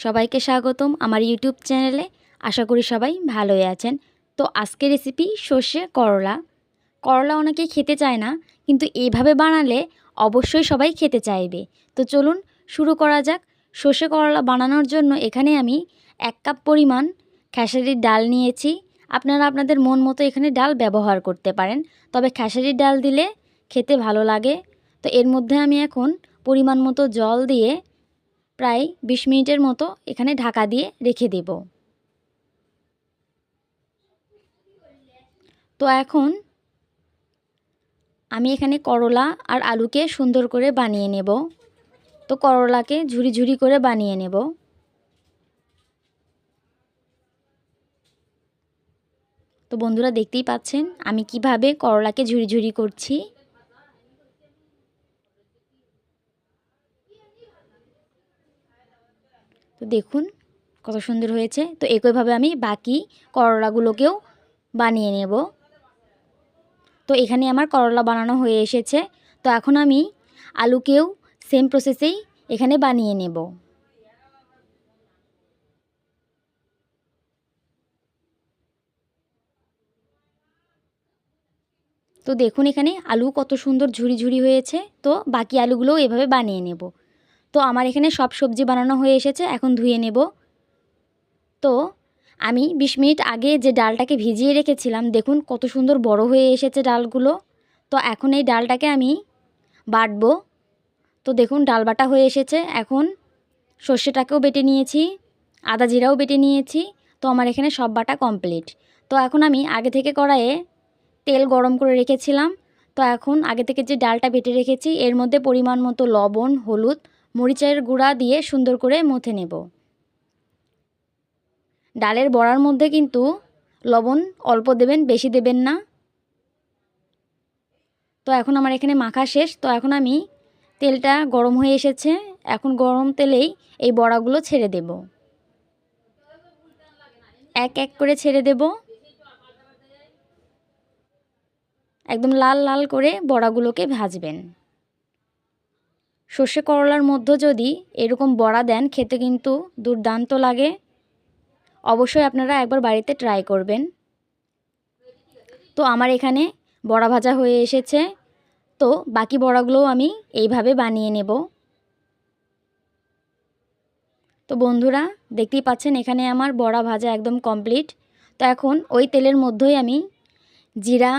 সবাইকে স্বাগতম আমার ইউটিউব চ্যানেলে। আশা করি সবাই ভালোই আছেন। তো আজকের রেসিপি সর্ষে করলা। করলা অনেকেই খেতে চায় না, কিন্তু এইভাবে বানালে অবশ্যই সবাই খেতে চাইবে। তো চলুন শুরু করা যাক। সর্ষে করলা বানানোর জন্য এখানে আমি 1 কাপ পরিমাণ খেসারির ডাল নিয়েছি। আপনারা আপনাদের মন মতো এখানে ডাল ব্যবহার করতে পারেন, তবে খেসারির ডাল দিলে খেতে ভালো লাগে। তো এর মধ্যে আমি এখন পরিমাণ মতো জল দিয়ে প্রায় 20 মিনিটের মতো এখানে ঢাকা দিয়ে রেখে দেব। তো এখন আমি এখানে করলা আর আলুকে সুন্দর করে বানিয়ে নেব। তো করলাকে ঝুরি ঝুরি করে বানিয়ে নেব। তো বন্ধুরা দেখতেই পাচ্ছেন আমি কিভাবে করলাকে ঝুরি ঝুরি করছি। তো দেখুন কত সুন্দর হয়েছে। তো একইভাবে আমি বাকি করলাগুলোকেও বানিয়ে নেব। তো এখানে আমার করলা বানানো হয়ে এসেছে। তো এখন আমি আলুকেও সেম প্রসেসেই এখানে বানিয়ে নেব। তো দেখুন এখানে আলু কত সুন্দর ঝুরি ঝুরি হয়েছে। তো বাকি আলুগুলোও এভাবে বানিয়ে নেব। তো আমার এখানে সব সবজি বানানো হয়ে এসেছে, এখন ধুয়ে নেব। তো আমি 20 মিনিট আগে যে ডালটাকে ভিজিয়ে রেখেছিলাম, দেখুন কত সুন্দর বড় হয়ে এসেছে ডালগুলো। তো এখন এই ডালটাকে আমি বাটবো। তো দেখুন ডাল বাটা হয়ে এসেছে। এখন সর্ষেটাকেও বেটে নিয়েছি, আদা জিরাও বেটে নিয়েছি। তো আমার এখানে সব বাটা কমপ্লিট। তো এখন আমি আগে থেকে কড়াইয়ে তেল গরম করে রেখেছিলাম। তো এখন আগে থেকে যে ডালটা বেটে রেখেছি এর মধ্যে পরিমাণ মতো লবণ, হলুদ, মরিচের গুঁড়া দিয়ে সুন্দর করে মথে নেব। ডালের বড়ার মধ্যে কিন্তু লবণ অল্প দেবেন, বেশি দেবেন না। তো এখন আমার এখানে মাখা শেষ। তো এখন আমি তেলটা গরম হয়ে এসেছে, এখন গরম তেলেই এই বড়াগুলো ছেড়ে দেব। এক এক করে ছেড়ে দেব। একদম লাল লাল করে বড়াগুলোকে ভাজবেন। সর্ষে করলার মধ্যে যদি এরকম বড়া দেন খেতে কিন্তু দুর্দান্ত লাগে। অবশ্যই আপনারা একবার বাড়িতে ট্রাই করবেন। তো আমার এখানে বড়া ভাজা হয়ে এসেছে। তো বাকি বড়াগুলোও আমি এইভাবে বানিয়ে নেব। তো বন্ধুরা দেখতেই পাচ্ছেন এখানে আমার বড়া ভাজা একদম কমপ্লিট। তো এখন ওই তেলের মধ্যেই আমি জিরা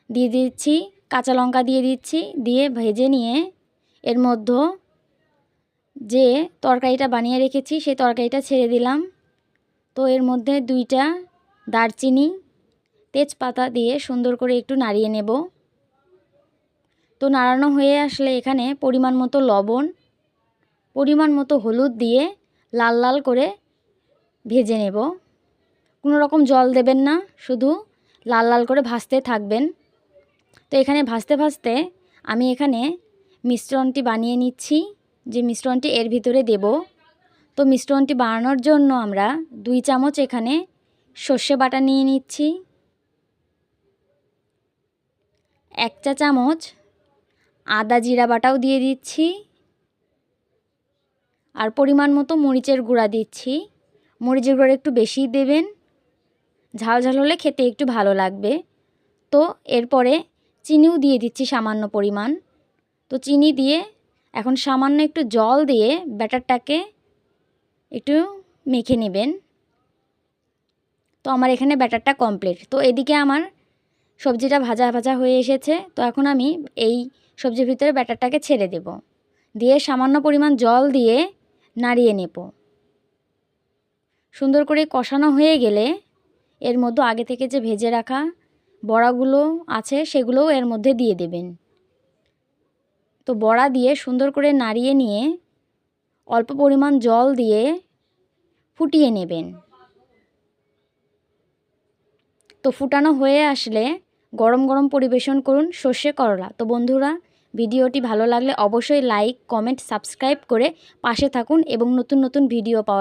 দিয়ে দিচ্ছি, কাঁচা লঙ্কা দিয়ে দিচ্ছি, দিয়ে ভেজে নিয়ে এর মধ্যে যে তরকারিটা বানিয়ে রেখেছি সেই তরকারিটা ছেড়ে দিলাম। তো এর মধ্যে 2টা দারচিনি, তেজপাতা দিয়ে সুন্দর করে একটু নাড়িয়ে নেব। তো নাড়ানো হয়ে আসলে এখানে পরিমাণ মতো লবণ, পরিমাণ মতো হলুদ দিয়ে লাল লাল করে ভেজে নেব। কোনো রকম জল দেবেন না, শুধু লাল লাল করে ভাজতে থাকবেন। তো এখানে ভাজতে ভাজতে আমি এখানে মিশ্রণটি বানিয়ে নিচ্ছি, যে মিশ্রণটি এর ভিতরে দেব। তো মিশ্রণটি বানানোর জন্য আমরা 2 চামচ এখানে সর্ষে বাটা নিয়ে নিচ্ছি, 1 চা চামচ আদা জিরা বাটাও দিয়ে দিচ্ছি, আর পরিমাণ মতো মরিচের গুঁড়া দিচ্ছি। মরিচের গুঁড়া একটু বেশিই দেবেন, ঝাল ঝাল হলে খেতে একটু ভালো লাগবে। তো এরপরে চিনিও দিয়ে দিচ্ছি সামান্য পরিমাণ। তো চিনি দিয়ে এখন সামান্য একটু জল দিয়ে ব্যাটারটাকে একটু মেখে নেবেন। তো আমার এখানে ব্যাটারটা কমপ্লিট। তো এদিকে আমার সবজিটা ভাজা ভাজা হয়ে এসেছে। তো এখন আমি এই সবজির ভিতরে ব্যাটারটাকে ছেড়ে দেব, দিয়ে সামান্য পরিমাণ জল দিয়ে নাড়িয়ে নেব। সুন্দর করে কষানো হয়ে গেলে এর মধ্যে আগে থেকে যে ভেজে রাখা বড়াগুলো আছে সেগুলোও এর মধ্যে দিয়ে দেবেন। তো বড়া দিয়ে সুন্দর করে নাড়িয়ে নিয়ে অল্প পরিমাণ জল দিয়ে ফুটিয়ে নেবেন। তো ফুটানো হয়ে আসলে গরম গরম পরিবেশন করুন সর্ষে করলা। তো বন্ধুরা ভিডিওটি ভালো লাগলে অবশ্যই লাইক, কমেন্ট, সাবস্ক্রাইব করে পাশে থাকুন এবং নতুন নতুন ভিডিও পাওয়ার